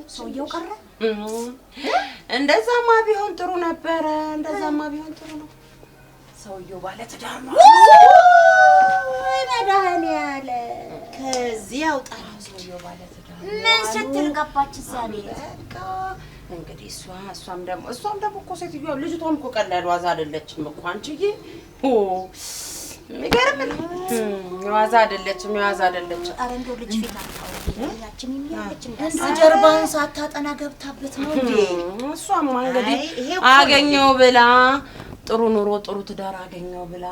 ሰውየው ቀረ። እንደዛማ ቢሆን ጥሩ ነበረ። እንደዛማ ቢሆን ጥሩ ነው። ሰውየው ባለ ትዳር ነው። ወይ መድኃኒዓለም ከዚህ ያውጣል። ሰውየው ባለ ትዳር ምን ስትል ገባች እዛ ቤት? እንግዲህ እሷም ደግሞ እኮ ሴትዮዋ ልጅቷም እኮ ቀላል ዋዛ አይደለችም እኮ አንቺዬ። የሚገርም ነው። የዋዛ አይደለችም። ኧረ እንደው ልጅ ፊት አልታወቅም። እንደው ጀርባውን ሳታጠና ገብታበት ነው እንዴ? እሷማ እንግዲህ አገኘው ብላ ጥሩ ኑሮ ጥሩ ትዳር አገኘው ብላ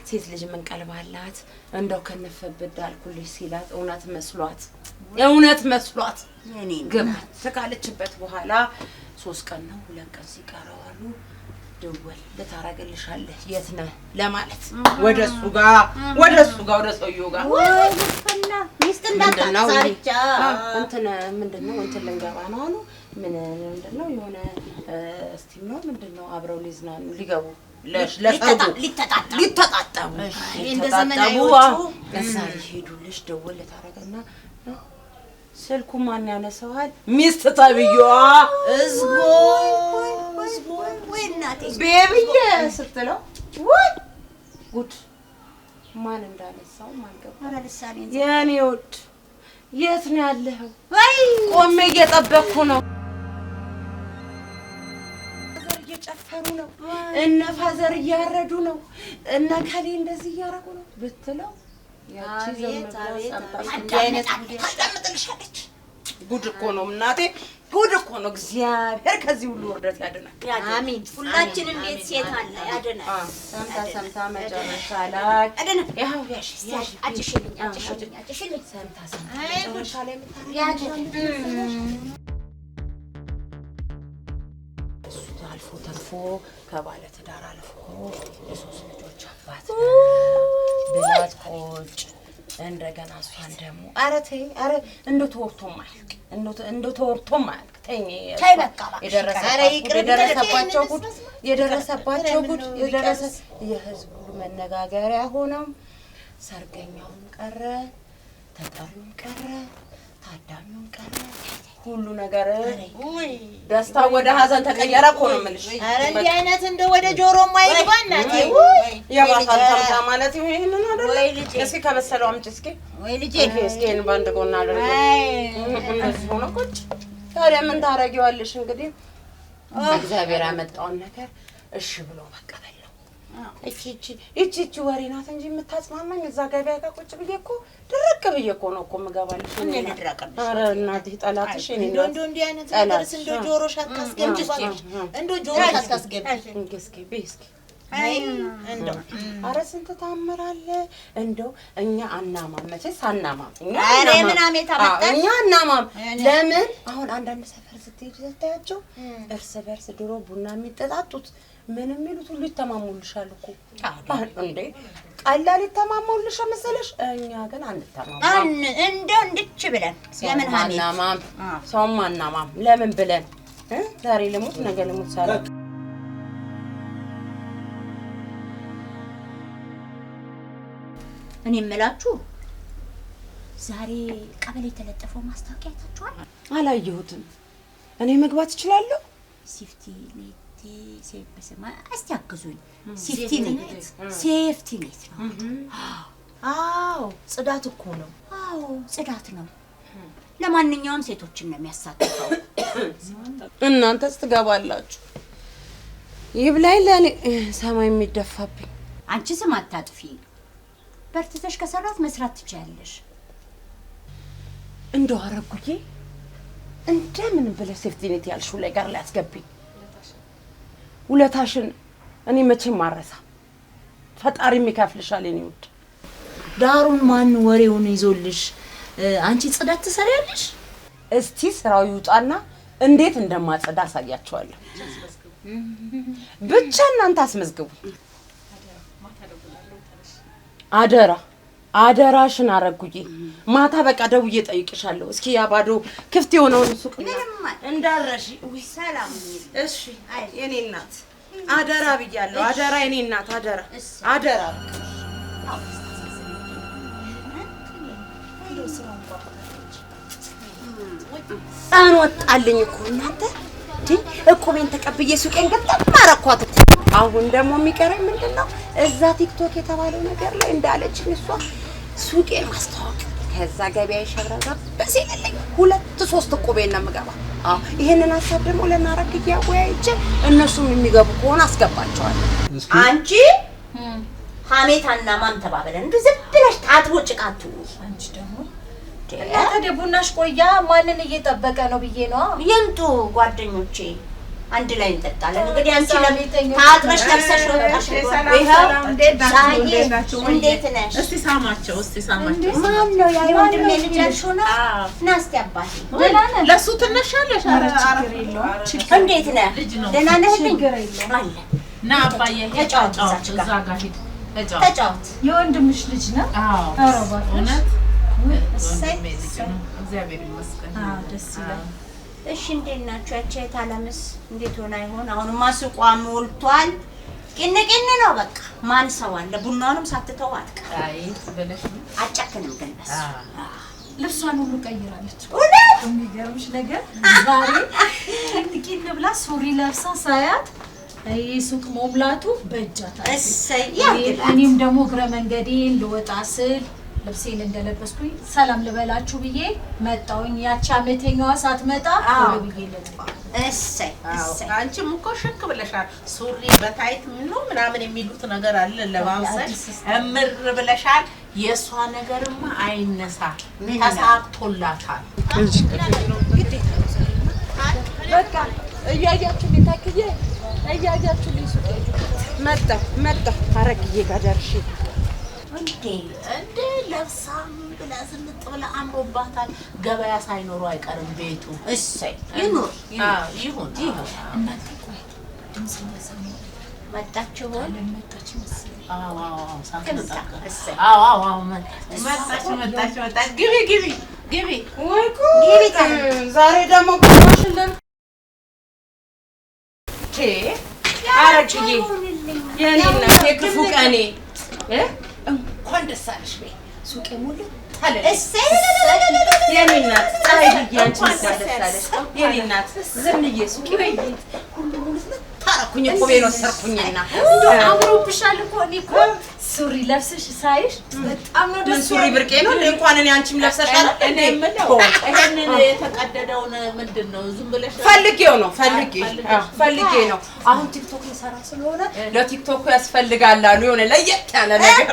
ሴት ልጅ ምን ቀልባላት እንደው ከነፈብድ አልኩልሽ ሲላት እውነት መስሏት ገባት ካለችበት በኋላ 3 ቀን ነው 2 ቀን ሲቀረው አሉ ደወል ልታረግልሻለህ የት ነህ ለማለት ወደሱ ጋር ወደ ሰውየው ጋር ወይና ሚስት እንዳታሳርቻ ምንድነው ልንገባ ነው አሉ ምንድነው የሆነ እስቲም ነው ምንድነው አብረው ሊገቡ ሊተጣጣቡ እዛ ሊሄዱልሽ ደወል ልታረግና ስልኩ ማን ያነሳዋል? ሚስት ተብዬዋ እዝጎ ወይ እናቴ ቤቢዬ ስትለው ወይ ጉድ ማን እንዳነሳው ማን ገባ? ኧረ ልሳኔ የኔ ውድ የት ነው ያለኸው? ወይ ቆሜ እየጠበቅኩ ነው። እየጨፈሩ ነው እነ ፋዘር እያረዱ ነው እነ ከሌ እንደዚህ እያረጉ ነው ብትለው ያቺ ታዳምጥልሻለች። ጉድ እኮ ነው እናቴ፣ ጉድ እኮ ነው። እግዚአብሔር ከዚህ ሁሉ ውርደት ያድናል። አሜን። ሁላችንም ቤት ሴት አለ ያድናል። ሰምታ መጨረሻ ላይ ያው አጭሽልኝ ሰምታ መጨረሻ ላይ አልፎ ተርፎ ከባለ ትዳር አልፎ የ3 ልጆች አባት ብላት ቁጭ እንደገና እሷን ደግሞ ኧረ ተይ ኧረ እንደው ተወርቶም አያልቅ ተይ በቃ የደረሰባቸው ጉድ የህዝብ ሁሉ መነጋገሪያ ሆነው ሰርገኛውም ቀረ ተጠሪውም ቀረ ታዳሚውም ቀረ ሁሉ ነገር ደስታ ወደ ሀዘን ተቀየረ እኮ ነው የምልሽ። ኧረ እንዲህ አይነት እንደው ወደ ጆሮ ማይገባ እናቴ የባሰል ተምታ ማለት ይሄንን አይደል? እስኪ ከበሰለው አምጪ እስኪ ወይ ልጄ እስኪ ባንድ ጎና አድርገው እንደዚህ ሆነ ቁጭ። ታዲያ ምን ታረጊዋለሽ እንግዲህ እግዚአብሔር ያመጣውን ነገር እሺ ብሎ መቀበል ነው። እቺ ወሬ ናት እንጂ የምታጽናናኝ እዛ ገበያ ጋር ቁጭ ብዬ እኮ ድርቅ ብዬ እኮ ነው እኮ የምገባልሽ። እኔ ልድረቅልሽ። ኧረ እናትህ ጠላትሽ እኔ ነው እንደው እንዲህ አይነት ነገርስ እንደው ጆሮሽ አታስገቢ እንደው ጆሮሽ አታስገቢ እስኪ እንደው ኧረ ስንት ታምር አለ። እንደው እኛ አናማም መቼስ አናማም። ኧረ ምን አሜታ መጣሽ? እኛ አናማም። ለምን አሁን አንዳንድ ሰፈር ስትሄጂ ስታያቸው እርስ በርስ ድሮ ቡና የሚጠጣጡት ምን የሚሉት ሁሉ ይተማሙልሻል እኮ እንዴ ቀላል ይተማሙልሽ መሰለሽ። እኛ ግን አንተማማም። እንደው እንድች ብለን ለምን አናማም ሰውም አናማም ለምን ብለን ዛሬ ልሙት ነገ ልሙት ሳለ እኔ የምላችሁ ዛሬ ቀበሌ የተለጠፈው ማስታወቂያ አይታችኋል? አላየሁትም። እኔ መግባት እችላለሁ? ሴፍቲ ኔት ሴፍ በሰማ አስታግዙኝ። ሴፍቲ ኔት ነው። አዎ ጽዳት እኮ ነው። አዎ ጽዳት ነው። ለማንኛውም ሴቶችን ነው የሚያሳትፈው። እናንተስ ትገባላችሁ? ይብላኝ ለኔ ሰማይ የሚደፋብኝ። አንቺ ስም አታጥፊ። በርትተሽ ከሰራት መስራት ትችያለሽ። እንደው አረጉዬ እንደምን ብለሽ ሴፍቲ ኔት ያልሽው ላይ ጋር ሊያስገቢኝ ውለታሽን እኔ መቼም ማረሳ። ፈጣሪ የሚከፍልሻል የኔ ውድ። ዳሩን ማን ወሬውን ይዞልሽ አንቺ ጽዳት ትሰሪያለሽ? እስቲ ስራው ይውጣና እንዴት እንደማጸዳ አሳያቸዋለሁ። ብቻ እናንተ አስመዝግቡ። አደራሽን አረጉዬ። ማታ በቃ ደውዬ ጠይቅሻለሁ። እስኪ ያ ባዶ ክፍት የሆነውን ሱቅ እንዳረሽ። ሰላም። እሺ የኔ እናት አደራ ብያለሁ። አደራ የኔ እናት አደራ። አንወጣልኝ እኮ እናንተ እቁቤን ተቀብዬ ሱቄን ገጠም አደረኳት እኮ። አሁን ደግሞ የሚቀረኝ ምንድነው? እዛ ቲክቶክ የተባለው ነገር ላይ እንዳለችኝ እሷ ሱቄን ማስተዋወቅ፣ ከዛ ገበያ ይሸብረጋ በሲልልኝ 2-3 እቁቤን ነው የምገባው። ይሄንን ሀሳብ ደግሞ ለናረግዬ አወያይቼ እነሱም የሚገቡ ከሆነ አስገባቸዋለሁ። አንቺ ሀሜታና ማን ተባበለን እንዴ? ዝም ብለሽ ታጥቦጭቃቱ። አንቺ ደግሞ ታዲያ ቡናሽ ቆያ ማንን እየጠበቀ ነው ብዬ ነው። ይምጡ ጓደኞቼ አንድ ላይ እንጠጣለን። እንግዲህ አንቺ ታጥበሽ ለብሰሽ ወጣሽ። ይሄው እንዴት ነሽ? እስቲ ሳማቸው። ማን ነው ያ ወንድሜ ልጅ ያልሽው ነው? ና እስቲ አባቴ ለሱ ትነሻለሽ። ኧረ ችግር የለውም። እንዴት ነህ? ደህና ነህ? ችግር የለውም። አለ ና አባዬ ተጫወት። እዛ ጋር ሂድ ተጫወት። የወንድምሽ ልጅ ነው? አዎ። ኧረ እባክሽ እግዚአብሔር ይመስገን። ደስ ይላል። እሺ እንዴት ናችሁ? ያቺ ታለምስ እንዴት ሆና ይሆን? አሁንማ ሱቋ ሞልቷል። ቅን ነው በቃ። ማን ሰው አለ? ቡናውንም ሳትተው አትቀር። አይ በለሽ አጨክንም ግን በስ ልብሷን ሁሉ ቀይራለች። እውነት የሚገርምሽ ነገር ዛሬ ቅን ብላ ሱሪ ለብሳ ሳያት ሱቅ መሙላቱ በእጃታ። እሰይ እኔም ደግሞ እግረ መንገዴን ልወጣ ስል ልብሴን እንደለበስኩኝ ሰላም ልበላችሁ ብዬ መጣሁኝ። ያቺ አመተኛዋ ሳትመጣ ብዬ ልጥፋ። እሰይ አንቺም እኮ ሽክ ብለሻል። ሱሪ በታይት ምናምን የሚሉት ነገር አለ ለባብሰሽ እምር ብለሻል። የእሷ ነገርማ አይነሳ ተሳክቶላታል። በቃ እያያችሁ ሊታክዬ እያያችሁ ሊሱቅ መጣ አረግዬ ጋር ደርሼ እንዴ ለብሳም ብላ ዝንጥ ብላ አምሮባታል። ገበያ ሳይኖሩ አይቀርም ቤቱ። እሰይ ይኑር። ይሁን። እናንተ ቆይ ድምፅ እየሰማሁ መጣችሁ ሆነ መጣች መሰለኝ። መጣች። ግቢ። ዛሬ ደግሞ ብሎሽልን አረግዬ የኔ እናት የክፉ ቀኔ እንኳን ደስ አለሽ በይ። ሱቄ ሙሉ ታለ እሰይ የኔ እናት ፀሐይዬ አንቺ ደስ አለሽ የኔ እናት ዝምዬ ሱቄ በይ ሁሉ ሙሉ ታረኩኝ እኮ ቤት ወሰርኩኝና እንደው አምሮብሻል እኮ። እኔ እኮ ሱሪ ለብሰሽ ሳይሽ በጣም ነው ደስ ሱሪ ብርቄ ነው እንኳን እኔ አንቺም ለብሰሻል። እኔ የምለው ይሄንን የተቀደደውን ምንድን ነው? ዝም ብለሽ ፈልጌ ነው። አሁን ቲክቶክ ይሰራ ስለሆነ ለቲክቶክ ያስፈልጋል አሉ የሆነ ለየት ያለ ነገር።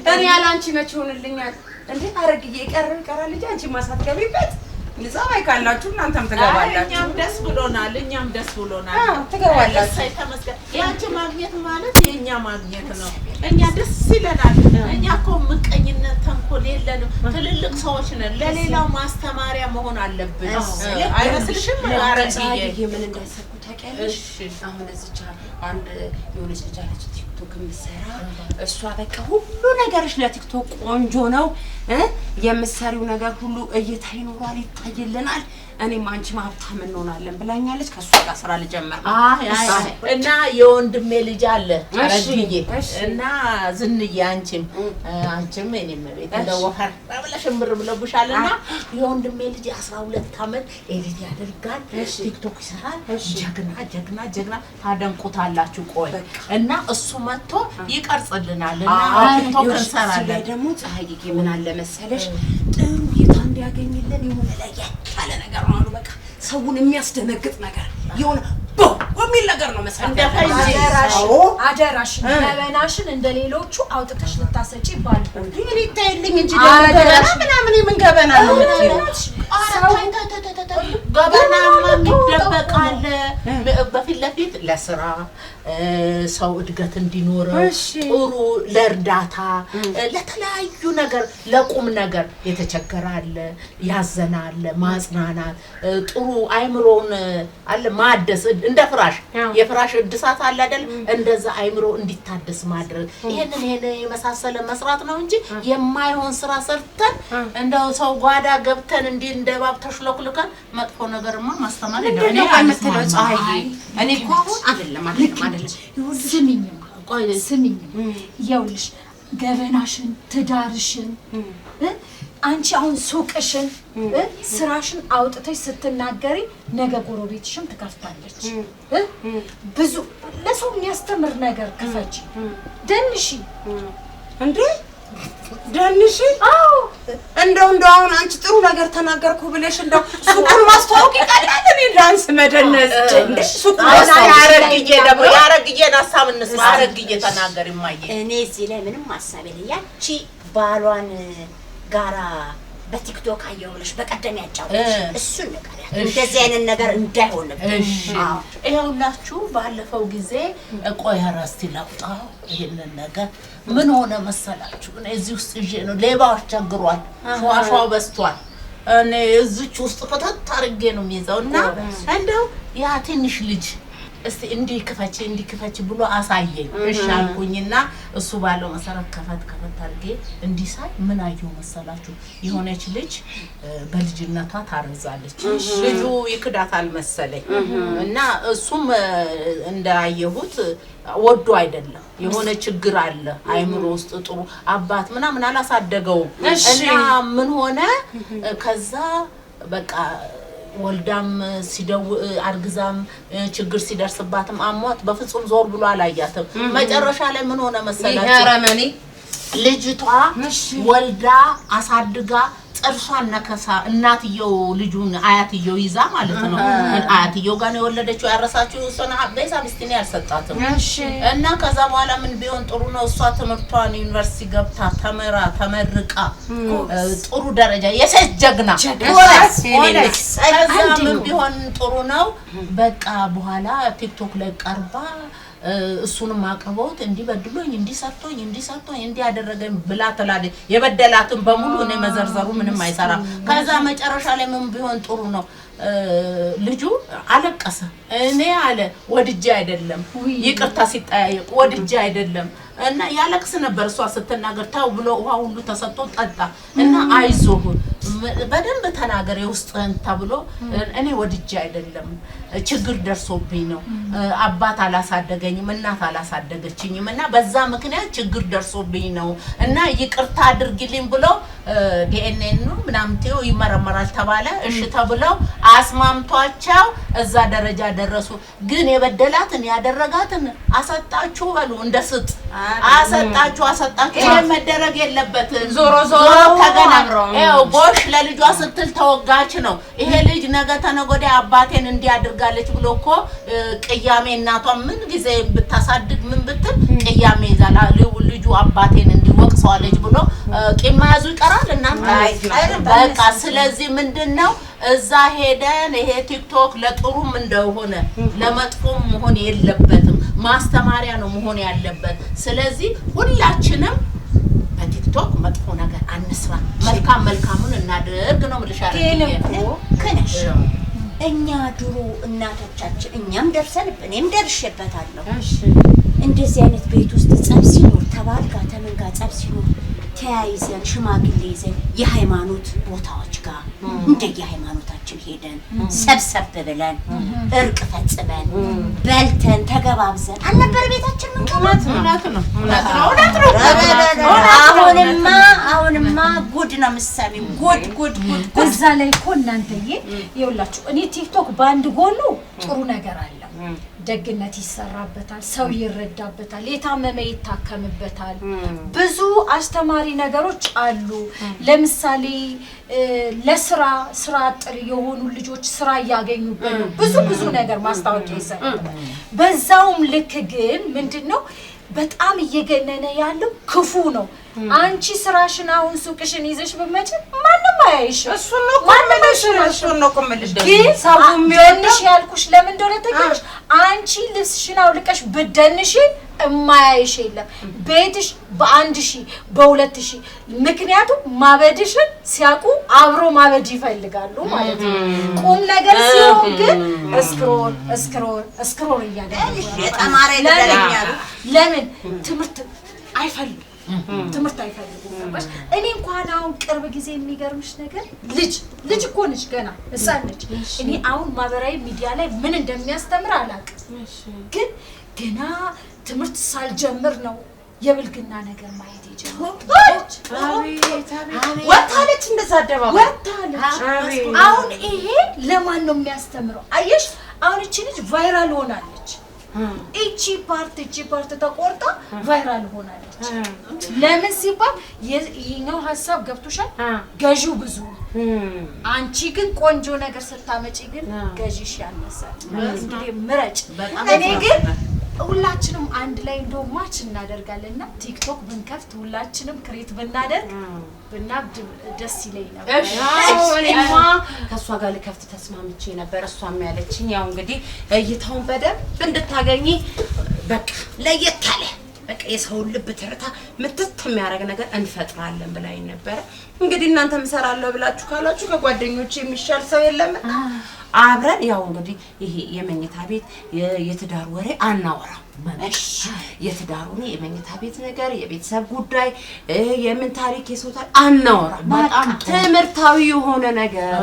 እኔ ያለ አንቺ መቼ ሆንልኛል እንዴ? አረግዬ ይቀራል ልጅ አንቺ ማሳትገቢበት ንዛይ ካላችሁ እናንተም ትገባላችሁ። እኛም ደስ ብሎናል። ትገባላችሁ። ተመስገን። ያንቺ ማግኘት ማለት የኛ ማግኘት ነው። እኛ ደስ ይለናል። እኛ እኮ ምቀኝነት፣ ተንኮል የለንም። ትልልቅ ሰዎች ነን። ለሌላው ማስተማሪያ መሆን አለብን። አይመስልሽም? አረግዬ ምን እንዳሰብኩ ታውቂያለሽ? አሁን እዚች አንድ የሆነች ልጅ አለች ቲክቶክ የምትሰራ እሷ በቃ ሁሉ ነገርሽ ለቲክቶክ ቆንጆ ነው የምትሰሪው ነገር ሁሉ እይታ ይኖራል፣ ይታይልናል፣ እኔም አንቺም ሀብታም እንሆናለን ብላኛለች። ከእሷ ጋር ስራ ልጀምር እና የወንድሜ ልጅ አለ አረግዬ እና ዝንዬ አንቺም እኔም ቤት እንደ ወፈር ብለሽ እምር ብለውሻልና የወንድሜ ልጅ 12 ዓመት ኤዲት ያደርጋል፣ ቲክቶክ ይሰራል። ጀግና ታደንቁታላችሁ። ቆይ እና እሱ መጥቶ ይቀርጽልናልና ቲክቶክ እንሰራለን። ደግሞ ፀሐይዬ ምን አለ መሰለሽ ጥሩ እይታ እንዲያገኝልን የሆነ ለየት ያለ ነገር ነው። በቃ ሰውን የሚያስደነግጥ ነገር የሆነ በሚል ነገር ነው መስራት አደራሽን ገበናሽን እንደሌሎቹ አውጥተሽ ልታሰጪ ባል ግን ይታይልኝ እንጂ ምናምን ምን ገበና ነው ገበናማ የሚደበቃል። በፊት ለፊት ለስራ ሰው እድገት እንዲኖረው ጥሩ ለእርዳታ ለተለያዩ ነገር ለቁም ነገር የተቸገረ አለ፣ ያዘነ አለ፣ ማጽናናት ጥሩ አይምሮውን አለ ማደስ እንደ ፍራሽ የፍራሽ እድሳት አለ አይደል? እንደዛ አይምሮ እንዲታደስ ማድረግ ይሄንን የመሳሰለ መስራት ነው እንጂ የማይሆን ስራ ሰርተን እንደው ሰው ጓዳ ገብተን እንደባብ ተሽሎክልከን መጥፎ ነገርማ ማስተማር እኔ አመተለው ፀሐይዬ እኔ እኮ አይደለም ስሚኝ ይኸውልሽ ገበናሽን ትዳርሽን አንቺ አሁን ሱቅሽን ስራሽን አውጥተሽ ስትናገሪ ነገ ጎረቤትሽም ትከፍታለች። ብዙ ለሰው የሚያስተምር ነገር ክፈቺ፣ ደንሺ። እንዴ ደንሺ? አዎ እንደው አሁን አንቺ ጥሩ ነገር ተናገርኩ ብለሽ እንደው ሱቁን ማስተዋወቅ ይቀላል። እኔ ዳንስ መደነስ ሱቅ ያረግዬ ደግሞ ያረግዬን ሀሳብ እንስማ። ያረግዬ ተናገር ይማየ። እኔ እዚህ ላይ ምንም ሀሳብ የለኝም። ያቺ ባሏን ጋራ በቲክቶክ አየሁ ብለሽ በቀደም ያጫወትሽ እሱን ነገር እንደዚህ አይነት ነገር እንዳይሆንብሽ። ይኸውላችሁ ባለፈው ጊዜ ቆይ አራስቲ ላውጣው ይሄንን ነገር ምን ሆነ መሰላችሁ? እኔ እዚህ ውስጥ ይዤ ነው ሌባው አስቸግሯል፣ ሸዋሸዋው በዝቷል። እኔ እዚች ውስጥ ከተት አድርጌ ነው የሚይዘውና እንደው ያ ትንሽ ልጅ እስቲ እንዲህ ክፈች ብሎ አሳየኝ። እሺ አልኩኝና እሱ ባለው መሰረት ከፈት አድርጌ እንዲህ ሳይ ምን አየሁ መሰላችሁ? የሆነች ልጅ በልጅነቷ ታረዛለች። ልጁ ይክዳታል መሰለኝ እና እሱም እንዳየሁት ወዶ አይደለም፣ የሆነ ችግር አለ አይምሮ ውስጥ ጥሩ አባት ምናምን አላሳደገውም። እና ምን ሆነ ከዛ በቃ ወልዳም ሲደው አርግዛም ችግር ሲደርስባትም አሟት በፍጹም ዞር ብሎ አላያትም። መጨረሻ ላይ ምን ሆነ መሰላችሁ? ያረመኔ ልጅቷ ወልዳ አሳድጋ ጥርሷን ነከሳ። እናትየው ልጁን አያትየው ይዛ ማለት ነው። አያትየው ጋር ነው የወለደችው። ያረሳችው እሷና በዛ ምስቲኔ ያልሰጣትም። እና ከዛ በኋላ ምን ቢሆን ጥሩ ነው? እሷ ትምህርቷን ዩኒቨርሲቲ ገብታ ተመርቃ ጥሩ ደረጃ የሴት ጀግና ሆነች። ከዛ ምን ቢሆን ጥሩ ነው? በቃ በኋላ ቲክቶክ ላይ ቀርባ እሱንም አቅርቦት እንዲበድሉኝ እንዲሰርቶኝ እንዲያደረገኝ ብላ ተላለ። የበደላትን በሙሉ እኔ መዘርዘሩ ምንም አይሰራም። ከዛ መጨረሻ ላይ ምን ቢሆን ጥሩ ነው? ልጁ አለቀሰ። እኔ አለ ወድጄ አይደለም፣ ይቅርታ ሲጠያየቅ ወድጄ አይደለም እና ያለቅስ ነበር። እሷ ስትናገር ታው ብሎ ውሃ ሁሉ ተሰጥቶ ጠጣ እና አይዞህ በደንብ ተናገር የውስጥህን ተብሎ እኔ ወድጄ አይደለም፣ ችግር ደርሶብኝ ነው። አባት አላሳደገኝም፣ እናት አላሳደገችኝም እና በዛ ምክንያት ችግር ደርሶብኝ ነው እና ይቅርታ አድርግልኝ ብሎ ዲኤንኤ ነው ምናምን ተው ይመረመራል ተባለ። እሺ ተብለው አስማምቷቸው እዛ ደረጃ ደረሱ። ግን የበደላትን ያደረጋትን አሰጣችሁ በሉ እንደስጥ አሰጣችሁ። ይሄ መደረግ የለበትም። ዞሮ ተገናምረው ጎሽ ለልጇ ስትል ተወጋች ነው። ይሄ ልጅ ነገ ተነጎዳ አባቴን እንዲያደርጋለች ብሎ እኮ ቅያሜ እናቷ ምን ጊዜ ብታሳድግ ምን ብትል ቅያሜ ይዛል። ልጁ አባቴን እንዲወቅሰዋለች ብሎ ቂም መያዙ ይቀራል እናንተ። በቃ ስለዚህ ምንድነው እዛ ሄደን ይሄ ቲክቶክ ለጥሩም እንደሆነ ለመጥፎም መሆን የለበትም፣ ማስተማሪያ ነው መሆን ያለበት። ስለዚህ ሁላችንም በቲክቶክ መጥፎ ነገር አንስራ፣ መልካሙን እናድርግ ነው ምልሻለሁ። ከነሽ እኛ ድሮ እናቶቻችን እኛም እኔም ደርሼበታለሁ። እንደዚህ አይነት ቤት ውስጥ ጸብ ሲኖር ተባልጋ ተመንጋ ጸብ ሲኖር ተያይዘን ሽማግሌ ይዘን የሃይማኖት ቦታዎች ጋር እንደየሃይማኖታችን ሄደን ሰብሰብ ብለን እርቅ ፈጽመን በልተን ተገባብዘን አልነበረ ቤታችን ምን እውነት ነው። አሁንማ ጉድ ነው የምትሰሚው። ጉድ በዛ ላይ እኮ እናንተዬ ይኸውላችሁ እኔ ቲክቶክ በአንድ ጎኑ ጥሩ ነገር አለ፣ ደግነት ይሰራበታል፣ ሰው ይረዳበታል፣ የታመመ ይታከምበታል፣ ብዙ አስተማሪ ነገሮች አሉ። ለምሳሌ ለስራ አጥር የሆኑ ልጆች ስራ ያገኙበት ነው። ብዙ ነገር ማስታወቂያ ይሰራል። በዛውም ልክ ግን ምንድነው በጣም እየገነነ ያለው ክፉ ነው። አንቺ ስራሽን አሁን ሱቅሽን ይዘሽ በመጭ ማንንም አያይሽም። እሱን ነው ቆመልሽ ግን ሳቡሚዮንሽ ያልኩሽ ለምን እንደሆነ ተቀሽ አንቺ ልብስሽን አውልቀሽ ብደንሽ እማያይሽ የለም። ቤትሽ በ1000 በ2000 ምክንያቱም ማበድሽን ሲያቁ አብሮ ማበድ ይፈልጋሉ ማለት ነው። ቁም ነገር ሲሆን ግን እስክሮል እያደረገ የተማረ ይደረኛል። ለምን ትምህርት አይፈልጉም? ትምህርት አይፈልጉም ነበር። እኔ እንኳን አሁን ቅርብ ጊዜ የሚገርምሽ ነገር ልጅ እኮ ነች፣ ገና ህፃን ነች። እኔ አሁን ማህበራዊ ሚዲያ ላይ ምን እንደሚያስተምር አላውቅም፣ ግን ገና ትምህርት ሳልጀምር ነው የብልግና ነገር ማየት የጀመረች ወጣለች እንደዛ አደባባይ ወጣለች። አሁን ይሄ ለማን ነው የሚያስተምረው? አየሽ አሁን እቺ ልጅ ቫይራል ሆናለች። እቺ ፓርት ተቆርጣ ቫይራል ሆናለች። ለምን ሲባል የኛው ሐሳብ ገብቶሻል? ገዢው ብዙ አንቺ ግን ቆንጆ ነገር ስታመጪ ግን ገዢሽ ያነሳል። እንግዲህ ምረጭ። እኔ ግን ሁላችንም አንድ ላይ እንደው ማች እናደርጋለንና ቲክቶክ ብንከፍት ሁላችንም ክሬት ብናደርግ ብናብድ ደስ ይለኝ ነበር። እኔማ ከሷ ጋር ልከፍት ተስማምቼ ነበር። እሷም ያለችኝ ያው እንግዲህ እይታውን በደንብ እንድታገኚ በቃ ለየት ያለ በቃ የሰውን ልብ ትርታ ምትት የሚያደርግ ነገር እንፈጥራለን ብላኝ ነበር። እንግዲህ እናንተ ምሰራለሁ ብላችሁ ካላችሁ ከጓደኞቼ የሚሻል ሰው የለም። አብረን ያው እንግዲህ ይሄ የመኝታ ቤት የትዳር ወሬ አናወራም። እሺ የትዳሩን የመኝታ ቤት ነገር የቤተሰብ ጉዳይ የምን ታሪክ የሶታል አናወራም። በጣም ትምህርታዊ የሆነ ነገር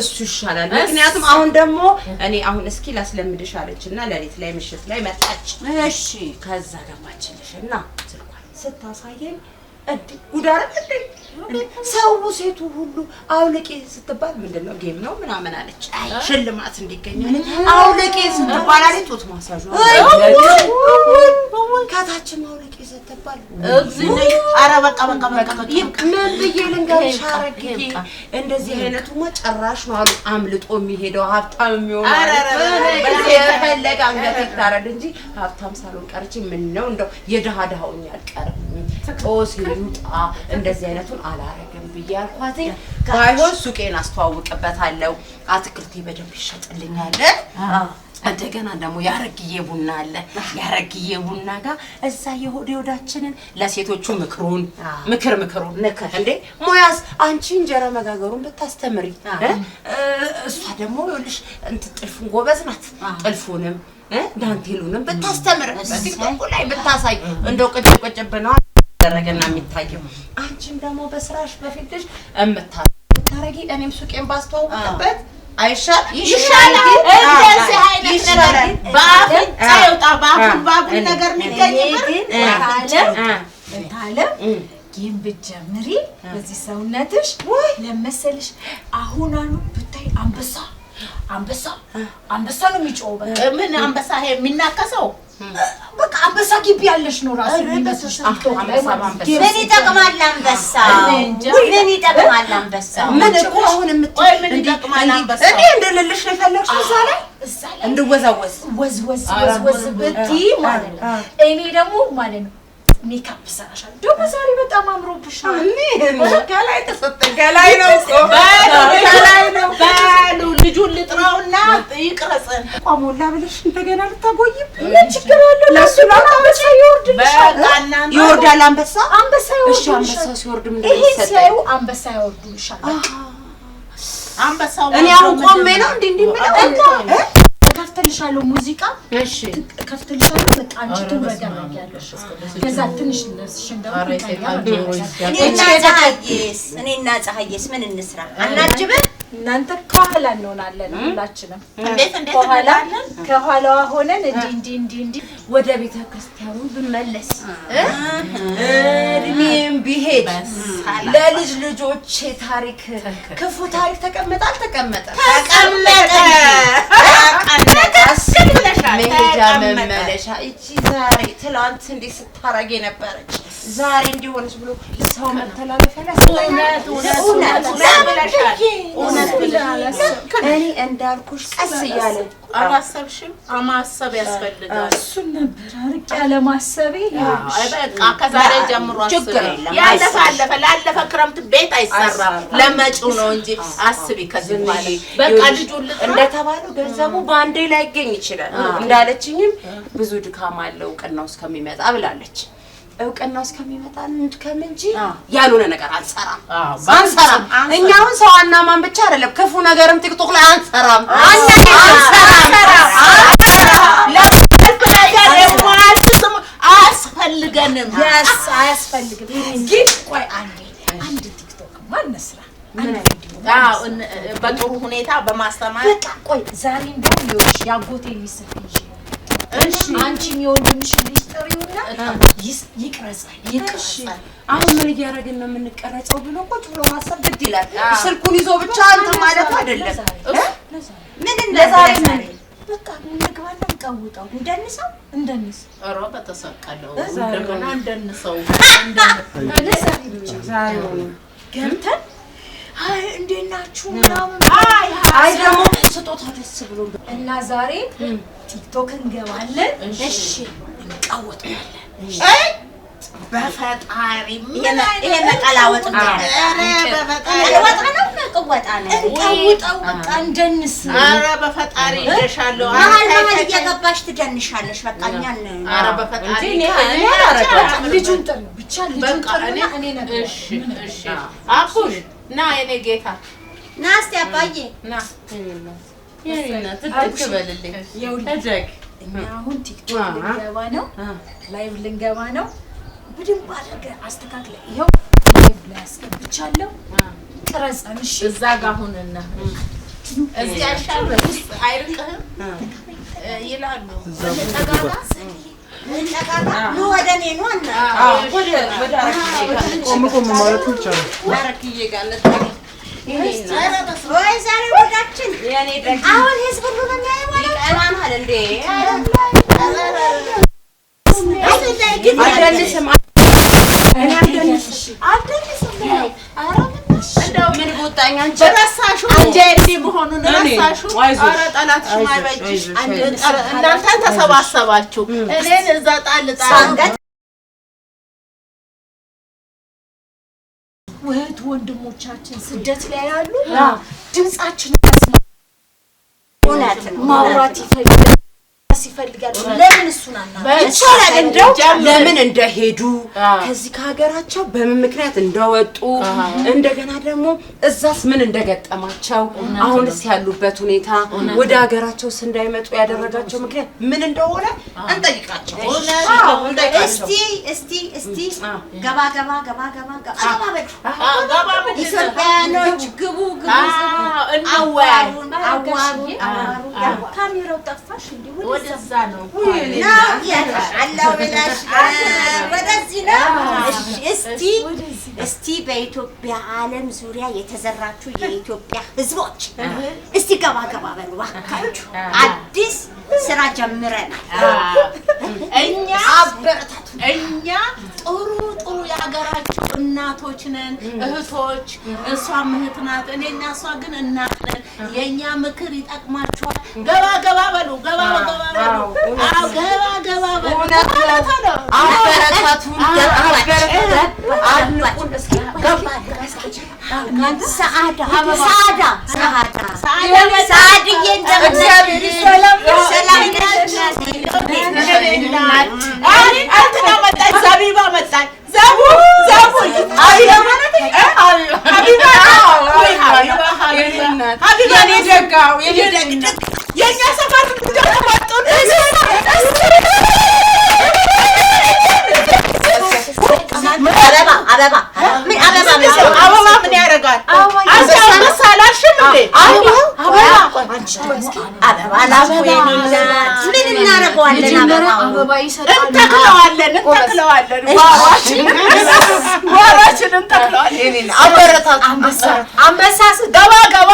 እሱ ይሻላል። ምክንያቱም አሁን ደግሞ እኔ አሁን እስኪ ላስለምድሽ አለችና ለሊት ላይ ምሽት ላይ መጣች። እሺ ከዛ ገባችልሽና ስልኳን ስታሳየኝ እንዴ ጉዳራ እንዴ ሰው ሴቱ ሁሉ አውልቄ ስትባል ምንድነው ጌም ነው ምናምን አለች። ሽልማት እንዲገኛለች አውልቄ ስትባል አለች። ጡት ማሳጅ ከታች አውልቄ ስትባል እዚህ ኧረ በቃ ምን ብዬ ልንገርሽ አረግዬ እንደዚህ አይነቱማ ጭራሽ ነው አሉ አምልጦ የሚሄደው ሀብታም የሚሆነው በዚህ የፈለገ አንገት ይታረድ እንጂ ሀብታም ሳልሆን ቀርቼ ምን ነው እንደው የድሃ ድሃውኝ አልቀርም ጦስ ይውጣ እንደዚህ አይነቱን አላረግም ብዬ አልኳት። ባይሆን ሱቄን አስተዋውቅበታለሁ አትክልቴ በደንብ ይሸጥልኛል። እንደገና ደግሞ ያረግዬ ቡና አለ። ያረግዬ ቡና ጋር እዛ የሆዳችንን ለሴቶቹ ምክሩን እንዴ ሙያስ አንቺ እንጀራ መጋገሩን ብታስተምሪ እሷ ደግሞ ይኸውልሽ እንትን ጥልፉን ጎበዝ ናት። ጥልፉንም ዳንቴሉንም ብታስተምር በቲክቶክ ላይ ብታሳይ እንደው ቅጭብና ደረገና የሚታየው አንቺም ደግሞ በስራሽ በፊትሽ እምታረጊ እኔም ሱቄን ባስተዋውቅበት አይሻል ይሻላል። እንደዚህ አይነት ነገር በአፍንጫ ይውጣ በአፉን ነገር የሚገኝበት እንታለም ግን ብትጀምሪ በዚህ ሰውነትሽ ለመሰልሽ አሁን አሉ ብታይ አንበሳ ነው የሚጮው። በቃ ምን አንበሳ ይሄ የሚናከሰው በቃ አንበሳ ግቢ ያለሽ ነው ራሱ የሚመስልሽ። ምን ይጠቅማል አንበሳ? ምን ይጠቅማል አንበሳ? ምን እኮ አሁን የምትይ ምን ይጠቅማል አንበሳ? እኔ እንደልልሽ ነው የፈለግሽው እዛ ላይ እንድወዛወዝ ወዝ ብትይ ማለት ነው። እኔ ደግሞ ማለት ነው ሜካፕ ሰራሻል። ደግሞ ዛሬ በጣም አምሮብሻል። ከላይ ተሰጠኝ ከላይ ነው እኮ ከላይ ነው ባሉ ልጁን ልጥራውና ይቅረጽን ቆሞላ ብለሽ እንደገና ልታጎይም ምን ችግር አለው? ለሱ አንበሳ ይወርድልሻል። ይወርዳል አንበሳ እሺ አንበሳ ሲወርድ ምን ይሄ ሲያዩ አንበሳ ይወርዱልሻል። አንበሳው እኔ አሁን ቆሜ ነው እንዴ ምለው ከፍተልሻለሁ ሙዚቃ እሺ ከፍተልሻለሁ። በቃ አንቺ ትረጋጋለሽ። ከዛ ትንሽ ለስሽን ደግሞ እኔና ፀሐይስ ምን እንስራ? አናጅበን እናንተ ከኋላ እንሆናለን ሁላችንም። እንዴት ከኋላዋ ሆነን እንዲህ ወደ ቤተ ክርስቲያኑ ብመለስ እድሜም ቢሄድ ለልጅ ልጆቼ ታሪክ ክፉ ታሪክ ተቀመጠ መሄጃ መመለሻ እቺ ዛሬ ትላንት እንዲህ ስታረግ የነበረች ዛሬ እንዲሆንስ ብሎ ሰው መተላለፊያ እኔ እንዳልኩሽ ቀስ እያለ አላሰብሽም? ማሰብ ያስፈልጋል። እሱን ነበር አርቅ ያለ ማሰቤ። በቃ ከዛሬ ጀምሮ ያለፈ ላለፈ ክረምት ቤት አይሰራም ለመጪው ነው እንጂ አስቢ። ከዚህ በኋላ በቃ ልጁን እንደተባለው ገንዘቡ ባንዴ ላይ ይገኝ ይችላል። እንዳለችኝም ብዙ ድካም አለው እውቅናው እስከሚመጣ ብላለች። እውቅናው እስከሚመጣ እንጂ ያልሆነ ነገር አንሰራም። እኛውን ሰው አናማን ብቻ አይደለም ክፉ ነገርም ቲክቶክ ላይ አንሰራም። አያስፈልገንም። አያስፈልግም። ግን ቆይ አንድ ቲክቶክ ማን መስራ በጥሩ ሁኔታ በማስተማር በቃ ቆይ ዛሬ እንደው ይኸውልሽ ያጎቴ ሚስት አንቺም የወንድምሽ ልጅ ጥሪውና ይቅረጻል። አሁን ምን እያደረግን ነው የምንቀረጸው ብሎ ቁጭ ብሎ ማሰብ ግድ ይላል። ስልኩን ይዞ ብቻ አንተ ማለት አይደለም። ምን እናዛሬ በቃ እንግባና እንቀውጠው እንደንስ ኧረ በተሰቀለው እንደገና እንደንሰው ገብተን አይ እንዴት ናችሁ ምናምን አይ ደግሞ ስጦታ ደስ ብሎ እና ዛሬ ቲክቶክ እንገባለን። እሺ እንቀውጣለን። አይ በፈጣሪ ይሄ መቀላወጥ ነው። እንቀውጠው በቃ እንደንስ። ኧረ በፈጣሪ ይደሻለሁ። መሀል እየገባሽ ትደንሻለሽ። በቃ እኛን ኧረ በፈጣሪ ልጁን ጥሩ ብቻ ልጁን ጥሩና እኔ ነገር እሺ አኩሽ ና የኔ ጌታ ና እስቲ አባዬ ና የኔና ትትበልልኝ እደግ እኛ አሁን ቲክቶክ ልንገባ ነው። ላይቭ ልንገባ ነው። በደንብ አድርገህ አስተካክለህ ይኸው ላይቭ ላይ አስገብቻለሁ። ቅረጸን እሺ። እዛ ጋር ሁንና እዚህ አሻለ አይርቅህም ይላሉ። ወደ እኔ ነው እና ወደ ቆም ማለት ይቻላል። ባረክዬ ጋር ወይ ዛሬ ወዳችን አሁን ህዝብ ሁሉ ነው የሚያየው። ቀናናል እንዴ እንደው ምን ቦጣኝ አንቺ ረሳሽው እንጂ እንዲህ መሆኑን ረሳሽው። ኧረ ጠላትሽ ማይበጅሽ እናንተ ተሰባሰባችሁ እኔን እዛ ጣል እህት ወንድሞቻችን ስደት ላይ ያሉ ድምጻችን ማውራት ይፈልጋሉ። ለምን እሱን ይቻላል እንደው ለምን እንደሄዱ ከዚህ ከሀገራቸው በምን ምክንያት እንደወጡ እንደገና ደግሞ እዛስ ምን እንደገጠማቸው አሁንስ ያሉበት ሁኔታ ወደ ሀገራቸው እንዳይመጡ ያደረጋቸው ምክንያት ምን እንደሆነ እንጠይቃቸው። እስቲ ገባ ኢትዮጵያኖች ግቡ ካሜራው ጠፋሽ እንዴ? ወደዛ ነው አላው ብላሽ ወደዚህ ነው። እስቲ በኢትዮጵያ ዓለም ዙሪያ የተዘራችሁ የኢትዮጵያ ሕዝቦች እስቲ ገባ በሉ እባካችሁ። አዲስ ስራ ጀምረናል። እኛ ጥሩ የሀገራቸው እናቶች ነን፣ እህቶች። እሷም እህት ናት፣ እኔና እሷ ግን እናት ነን። የእኛ ምክር ይጠቅማችኋል። ገባ በሉ አበረታቱን። ዘቢባ መጣች። የእኛ ሰፈር አበባ ምን ያደርጋል? አንበሳ አላልሽም እንዴ? ምን እናደርገዋለን? አበባ ይሰጣል። እንተክለዋለን። ጓሯችንን እንተክለዋለን። አበረታቱ። አንበሳ ገባ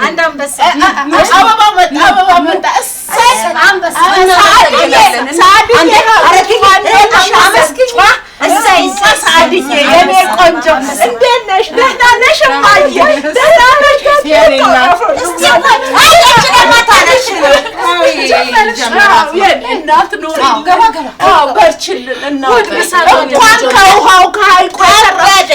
አንድ አንበሳ አበባ መጣ። ሰዓድዬ የኔ ቆንጆ እንዴት ነሽ? ደህና ነሽ? እማዬ ደህና ነሽ? እናት ኑሪ በርችልን። እንኳን ከውሃው ከሀይቁ ከበደ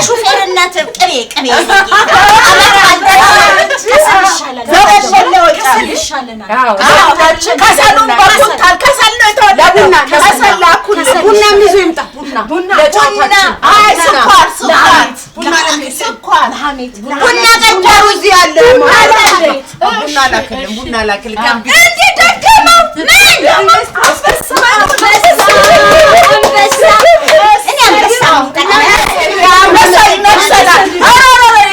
ሹፌርነት ቅቤ ከሰሉን በኩንታል ከሰል ነው የተወለደው። ከሰል ላኩልኝ። ቡና ይዞ ይምጣ። ቡና አይ ስኳር ቡና ቀጠሩ እዚህ ያለ ቡና ላክልኝ። ቡና ላክልኝ። እንዴ ደከመው ምን አንበሳ ይነሳል።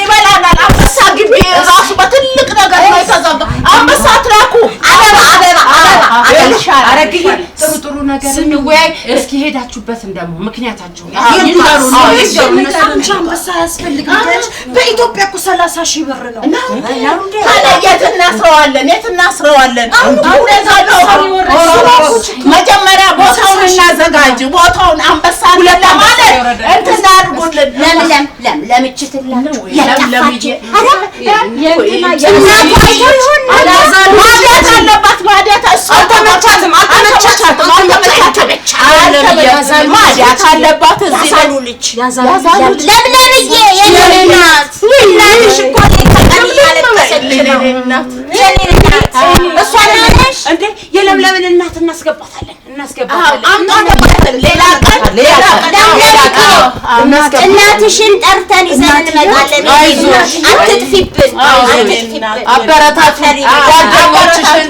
ይበላናል። አንበሳ ግቢ ራሱ በትልቅ ነገር ነው የተዘጋው። አንበሳ ትራኩ አበባ አረግዬ ጥሩ ነገር እንወያይ። እስኪ ሄዳችሁበትን ደግሞ ምክንያታችሁ አንበሳ ያስፈልጋል። በኢትዮጵያ እኮ 30,000 ብር ነው። የት እናስረዋለን? መጀመሪያ ቦታውን እናዘጋጅ። ቦታውን አንበሳ ለማለት እንትን አድርጉልን። ለምችትላችሁ ማዲያት አለባት። ማዲያት አልተመቻትም። ማዲያት አለባት። እዚህ ለምለምዬ የኔ እናት እናትሽ እኮ እሷ ነሽ እንዴ? የለምለምን እናት እናስገባታለን። እናትሽን ጠርተን ይዘን እንመጣለን። አትጥፊብን። አበረታቱ ጓደኞችሽን